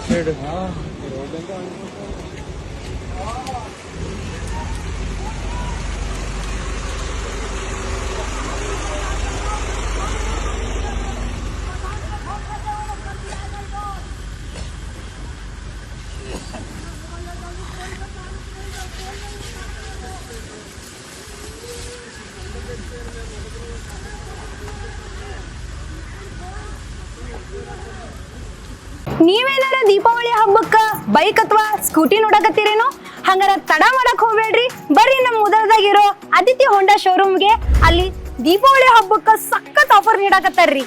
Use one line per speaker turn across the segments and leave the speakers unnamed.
Side
ನೀವೇನಾರ Deepavali ಹಬ್ಬಕ್ಕ bike ಅಥವಾ scooty ನೋಡಕತ್ತೀರೇನೋ? ಹಂಗಾರ ತಡ ಮಾಡಕ್ ಹೋಗ್ಬೇಡ್ರಿ, ಬರ್ರಿ ನಮ್ಮ ಮುದಲ್ದಾಗಿರೋ ಆದಿತ್ಯ ಹೋಂಡಾ ಶೋರೂಮ್ಗೆ. ಅಲ್ಲಿ ದೀಪಾವಳಿ ಹಬ್ಬಕ್ಕ ಸಖತ್ ಆಫರ್ ನೀಡಕತ್ತಾರ್ರಿ.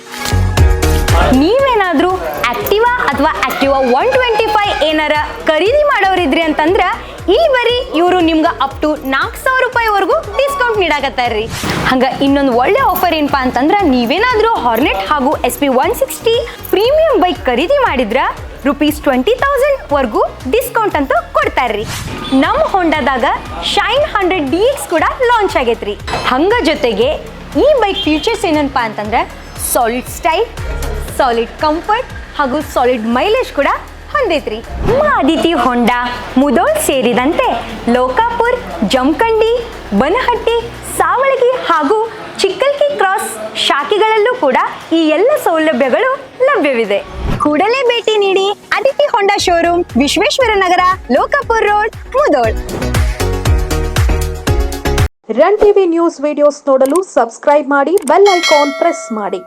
ನೀವೇನಾದ್ರೂ ಆಕ್ಟಿವಾ ಅಥವಾ ಆಕ್ಟಿವಾ 125 ಏನಾರ ಖರೀದಿ ಮಾಡೋರಿದ್ರಿ ಅಂತಂದ್ರ ಇಲ್ಲಿ ಬರೀ ಇವರು ನಿಮ್ಗೆ ಅಪ್ ಟು 4,000 ರೂಪಾಯಿವರೆಗೂ ಡಿಸ್ಕೌಂಟ್ ನೀಡಾಕತ್ತಾರ್ರಿ. ಹಂಗ ಇನ್ನೊಂದು ಒಳ್ಳೆ ಆಫರ್ ಏನಪ್ಪಾ ಅಂತಂದ್ರ ನೀವೇನಾದ್ರೂ ಹಾರ್ನೆಟ್ ಹಾಗೂ SP 160 ಪ್ರೀಮಿಯಂ ಬೈಕ್ ಖರೀದಿ ಮಾಡಿದ್ರ ₹20,000 ವರೆಗೂ ಡಿಸ್ಕೌಂಟ್ ಅಂತೂ ಕೊಡ್ತಾರ್ರಿ. ನಮ್ಮ ಹೋಂಡಾದಾಗ ಶೈನ್ 100 DX ಕೂಡ ಲಾಂಚ್ ಆಗೈತ್ರಿ. ಹಂಗ ಜೊತೆಗೆ ಈ ಬೈಕ್ ಫೀಚರ್ಸ್ ಏನಪ್ಪಾ ಅಂತಂದ್ರೆ ಸಾಲಿಡ್ ಸ್ಟೈಲ್, ಸಾಲಿಡ್ ಕಂಫರ್ಟ್ ಹಾಗೂ ಸಾಲಿಡ್ ಮೈಲೇಜ್ ಕೂಡ ಹೊಂದೈತ್ರಿ. ನಮ್ಮ ಆದಿತ್ಯ ಹೋಂಡಾ ಮುಧೋಳ್ ಸೇರಿದಂತೆ ಲೋಕಾಪುರ್, ಜಮಖಂಡಿ, ಬನಹಟ್ಟಿ, ಸಾವಳಗಿ ಹಾಗೂ ಚಿಕ್ಕಲ್ಕಿ ಕ್ರಾಸ್ ಶಾಖೆಗಳಲ್ಲೂ ಕೂಡ ಈ ಎಲ್ಲ ಸೌಲಭ್ಯಗಳು ಲಭ್ಯವಿದೆ. ಕೂಡಲೇ ಭೇಟಿ ನೀಡಿ Aditya Honda showroom, Vishweshwara Nagar, Lokapur road, Mudhol.
Run TV news videos ನೋಡಲು ಸಬ್ಸ್ಕ್ರೈಬ್ ಮಾಡಿ, ಬೆಲ್ ಐಕಾನ್ ಪ್ರೆಸ್ ಮಾಡಿ.